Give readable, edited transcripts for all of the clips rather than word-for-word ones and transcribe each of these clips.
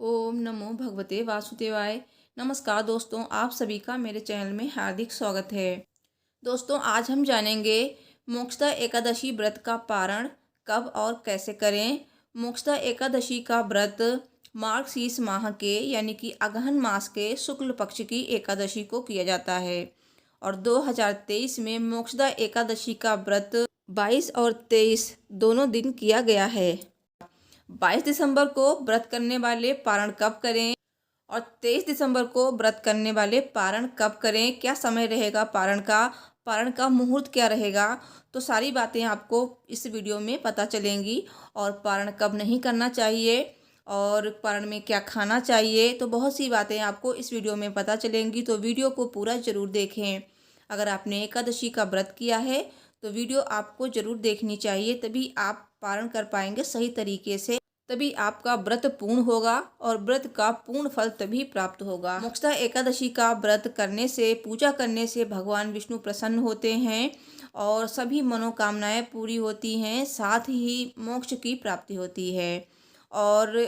ओम नमो भगवते वासुदेवाय। नमस्कार दोस्तों, आप सभी का मेरे चैनल में हार्दिक स्वागत है। दोस्तों, आज हम जानेंगे मोक्षदा एकादशी व्रत का पारण कब और कैसे करें। मोक्षदा एकादशी का व्रत मार्गशीर्ष माह के यानी कि अगहन मास के शुक्ल पक्ष की एकादशी को किया जाता है और 2023 में मोक्षदा एकादशी का व्रत 22 और 23 दोनों दिन किया गया है। 22 दिसंबर को व्रत करने वाले पारण कब करें और 23 दिसंबर को व्रत करने वाले पारण कब करें, क्या समय रहेगा पारण का मुहूर्त क्या रहेगा, तो सारी बातें आपको इस वीडियो में पता चलेंगी। और पारण कब नहीं करना चाहिए और पारण में क्या खाना चाहिए, तो बहुत सी बातें आपको इस वीडियो में पता चलेंगी। तो वीडियो को पूरा ज़रूर देखें। अगर आपने एकादशी का व्रत किया है तो वीडियो आपको ज़रूर देखनी चाहिए, तभी आप पारण कर पाएंगे सही तरीके से, तभी आपका व्रत पूर्ण होगा और व्रत का पूर्ण फल तभी प्राप्त होगा। मोक्षदा एकादशी का व्रत करने से, पूजा करने से भगवान विष्णु प्रसन्न होते हैं और सभी मनोकामनाएं पूरी होती हैं, साथ ही मोक्ष की प्राप्ति होती है। और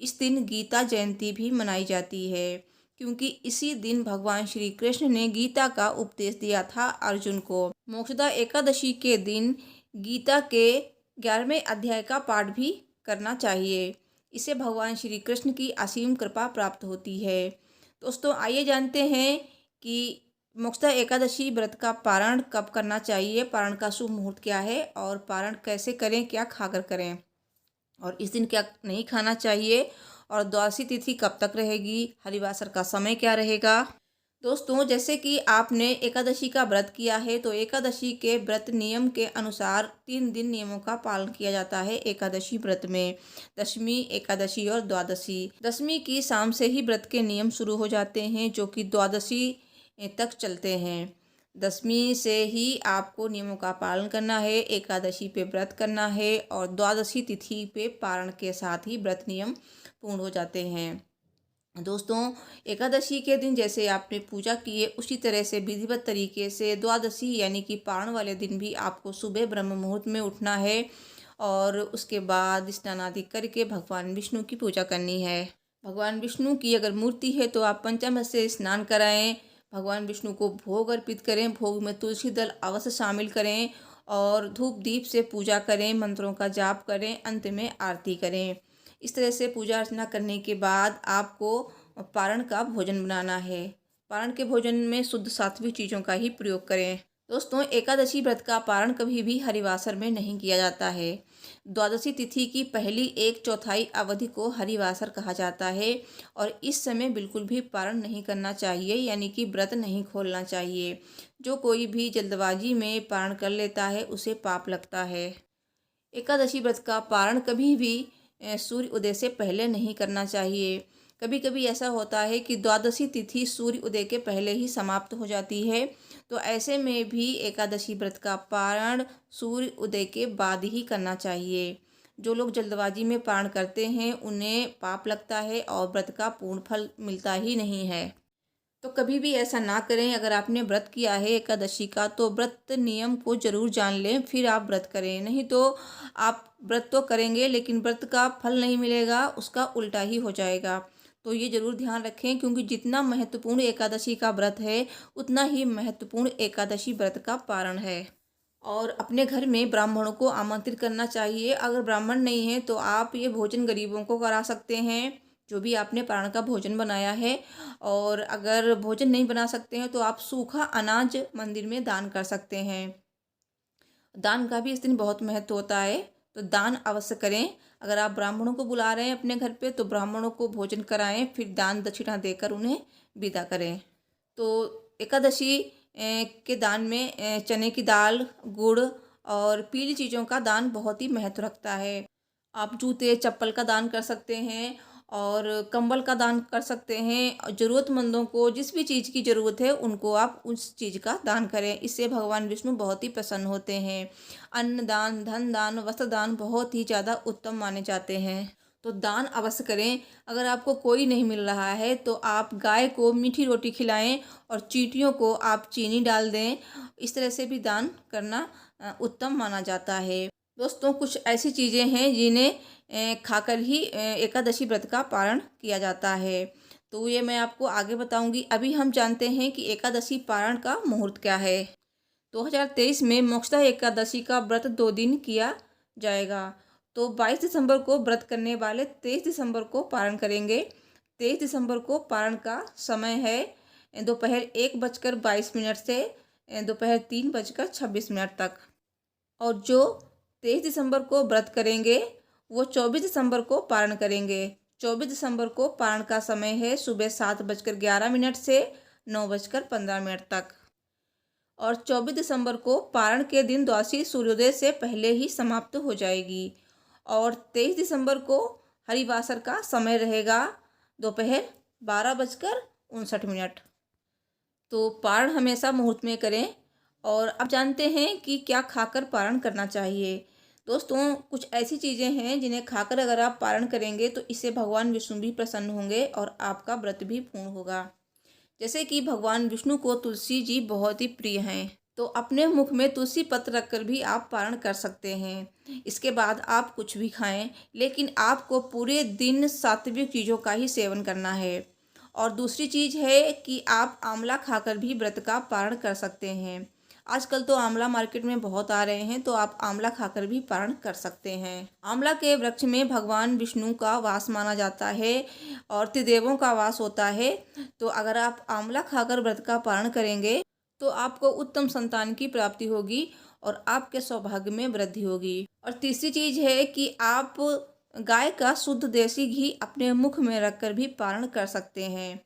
इस दिन गीता जयंती भी मनाई जाती है, क्योंकि इसी दिन भगवान श्री कृष्ण ने गीता का उपदेश दिया था अर्जुन को। मोक्षदा एकादशी के दिन गीता के 11वें अध्याय का पाठ भी करना चाहिए। इससे भगवान श्री कृष्ण की असीम कृपा प्राप्त होती है। दोस्तों, आइए जानते हैं कि मोक्षदा एकादशी व्रत का पारण कब करना चाहिए, पारण का शुभ मुहूर्त क्या है और पारण कैसे करें, क्या खाकर करें और इस दिन क्या नहीं खाना चाहिए और द्वादशी तिथि कब तक रहेगी, हरिवासर का समय क्या रहेगा। दोस्तों, जैसे कि आपने एकादशी का व्रत किया है तो एकादशी के व्रत नियम के अनुसार 3 दिन नियमों का पालन किया जाता है एकादशी व्रत में। दशमी, एकादशी और द्वादशी। दशमी की शाम से ही व्रत के नियम शुरू हो जाते हैं, जो कि द्वादशी तक चलते हैं। दशमी से ही आपको नियमों का पालन करना है, एकादशी पे व्रत करना है और द्वादशी तिथि पे पारण के साथ ही व्रत नियम पूर्ण हो जाते हैं। दोस्तों, एकादशी के दिन जैसे आपने पूजा की है उसी तरह से विधिवत तरीके से द्वादशी यानी कि पारण वाले दिन भी आपको सुबह ब्रह्म मुहूर्त में उठना है और उसके बाद स्नान आदि करके भगवान विष्णु की पूजा करनी है। भगवान विष्णु की अगर मूर्ति है तो आप पंचामृत से स्नान कराएं, भगवान विष्णु को भोग अर्पित करें, भोग में तुलसी दल अवश्य शामिल करें और धूप दीप से पूजा करें, मंत्रों का जाप करें, अंत में आरती करें। इस तरह से पूजा अर्चना करने के बाद आपको पारण का भोजन बनाना है। पारण के भोजन में शुद्ध सात्विक चीज़ों का ही प्रयोग करें। दोस्तों, एकादशी व्रत का पारण कभी भी हरिवासर में नहीं किया जाता है। द्वादशी तिथि की पहली 1/4 अवधि को हरिवासर कहा जाता है और इस समय बिल्कुल भी पारण नहीं करना चाहिए, यानी कि व्रत नहीं खोलना चाहिए। जो कोई भी जल्दबाजी में पारण कर लेता है उसे पाप लगता है। एकादशी व्रत का पारण कभी भी सूर्य उदय से पहले नहीं करना चाहिए। कभी कभी ऐसा होता है कि द्वादशी तिथि सूर्य उदय के पहले ही समाप्त हो जाती है, तो ऐसे में भी एकादशी व्रत का पारण सूर्य उदय के बाद ही करना चाहिए। जो लोग जल्दबाजी में पारण करते हैं उन्हें पाप लगता है और व्रत का पूर्ण फल मिलता ही नहीं है। तो कभी भी ऐसा ना करें। अगर आपने व्रत किया है एकादशी का तो व्रत नियम को जरूर जान लें, फिर आप व्रत करें। नहीं तो आप व्रत तो करेंगे लेकिन व्रत का फल नहीं मिलेगा, उसका उल्टा ही हो जाएगा। तो ये जरूर ध्यान रखें, क्योंकि जितना महत्वपूर्ण एकादशी का व्रत है उतना ही महत्वपूर्ण एकादशी व्रत का पारण है। और अपने घर में ब्राह्मणों को आमंत्रित करना चाहिए। अगर ब्राह्मण नहीं है तो आप ये भोजन गरीबों को करा सकते हैं, जो भी आपने पारण का भोजन बनाया है। और अगर भोजन नहीं बना सकते हैं तो आप सूखा अनाज मंदिर में दान कर सकते हैं। दान का भी इस दिन बहुत महत्व होता है, तो दान अवश्य करें। अगर आप ब्राह्मणों को बुला रहे हैं अपने घर पे तो ब्राह्मणों को भोजन कराएं, फिर दान दक्षिणा देकर उन्हें विदा करें। तो एकादशी के दान में चने की दाल, गुड़ और पीली चीज़ों का दान बहुत ही महत्व रखता है। आप जूते चप्पल का दान कर सकते हैं और कंबल का दान कर सकते हैं। और ज़रूरतमंदों को जिस भी चीज़ की ज़रूरत है उनको आप उस चीज़ का दान करें, इससे भगवान विष्णु बहुत ही प्रसन्न होते हैं। अन्न दान, धन दान, वस्त्र दान बहुत ही ज़्यादा उत्तम माने जाते हैं, तो दान अवश्य करें। अगर आपको कोई नहीं मिल रहा है तो आप गाय को मीठी रोटी खिलाएं और चींटियों को आप चीनी डाल दें। इस तरह से भी दान करना उत्तम माना जाता है। दोस्तों कुछ ऐसी चीज़ें हैं जिन्हें खाकर ही एकादशी व्रत का पारण किया जाता है, तो ये मैं आपको आगे बताऊंगी। अभी हम जानते हैं कि एकादशी पारण का मुहूर्त क्या है। 2023 में मोक्षदा एकादशी का व्रत 2 दिन किया जाएगा। तो 22 दिसंबर को व्रत करने वाले 23 दिसंबर को पारण करेंगे। 23 दिसंबर को पारण का समय है दोपहर 1:22 से दोपहर 3:26 तक। और जो 23 दिसंबर को व्रत करेंगे वो 24 दिसंबर को पारण करेंगे। 24 दिसंबर को पारण का समय है सुबह 7:11 से 9:15 तक। और 24 दिसंबर को पारण के दिन द्वादशी सूर्योदय से पहले ही समाप्त हो जाएगी। और 23 दिसंबर को हरिवासर का समय रहेगा दोपहर 12:59। तो पारण हमेशा मुहूर्त में करें। और अब जानते हैं कि क्या खाकर पारण करना चाहिए। दोस्तों कुछ ऐसी चीज़ें हैं जिन्हें खाकर अगर आप पारण करेंगे तो इससे भगवान विष्णु भी प्रसन्न होंगे और आपका व्रत भी पूर्ण होगा। जैसे कि भगवान विष्णु को तुलसी जी बहुत ही प्रिय हैं, तो अपने मुख में तुलसी पत्र रखकर भी आप पारण कर सकते हैं। इसके बाद आप कुछ भी खाएं, लेकिन आपको पूरे दिन सात्विक चीज़ों का ही सेवन करना है। और दूसरी चीज़ है कि आप आंवला खाकर भी व्रत का पारण कर सकते हैं। आजकल तो आंवला मार्केट में बहुत आ रहे हैं, तो आप आंवला खाकर भी पारण कर सकते हैं। आंवला के वृक्ष में भगवान विष्णु का वास माना जाता है और त्रिदेवों का वास होता है। तो अगर आप आंवला खाकर व्रत का पारण करेंगे तो आपको उत्तम संतान की प्राप्ति होगी और आपके सौभाग्य में वृद्धि होगी। और तीसरी चीज़ है कि आप गाय का शुद्ध देसी घी अपने मुख में रखकर भी पारण कर सकते हैं।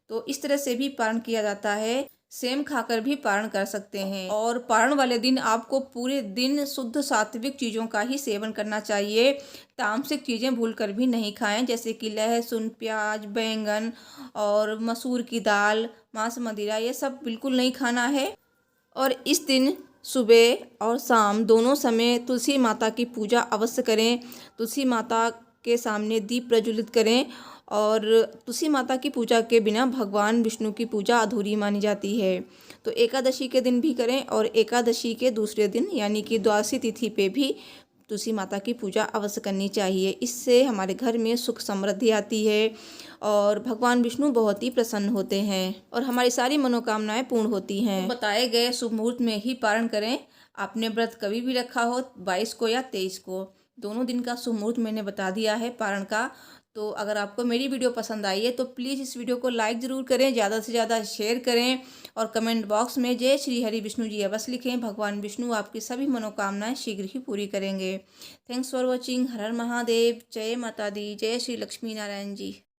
तो इस तरह से भी पारण किया जाता है। सेम खाकर भी पारण कर सकते हैं। और पारण वाले दिन आपको पूरे दिन शुद्ध सात्विक चीज़ों का ही सेवन करना चाहिए। तामसिक चीज़ें भूलकर भी नहीं खाएं, जैसे कि लहसुन, प्याज, बैंगन और मसूर की दाल, मांस, मदिरा, ये सब बिल्कुल नहीं खाना है। और इस दिन सुबह और शाम दोनों समय तुलसी माता की पूजा अवश्य करें। तुलसी माता के सामने दीप प्रज्वलित करें। और तुलसी माता की पूजा के बिना भगवान विष्णु की पूजा अधूरी मानी जाती है। तो एकादशी के दिन भी करें और एकादशी के दूसरे दिन यानी कि द्वादशी तिथि पे भी तुलसी माता की पूजा अवश्य करनी चाहिए। इससे हमारे घर में सुख समृद्धि आती है और भगवान विष्णु बहुत ही प्रसन्न होते हैं और हमारी सारी मनोकामनाएं पूर्ण होती हैं। तो बताए गए शुभ मुहूर्त में ही पारण करें। आपने व्रत कभी भी रखा हो, 22 को या 23 को, दोनों दिन का शुभ मुहूर्त मैंने बता दिया है पारण का। तो अगर आपको मेरी वीडियो पसंद आई है तो प्लीज़ इस वीडियो को लाइक ज़रूर करें, ज़्यादा से ज़्यादा शेयर करें और कमेंट बॉक्स में जय श्री हरि विष्णु जी अवश्य लिखें। भगवान विष्णु आपकी सभी मनोकामनाएं शीघ्र ही पूरी करेंगे। Thanks for watching. हर हर महादेव। जय माता दी। जय श्री लक्ष्मी नारायण जी।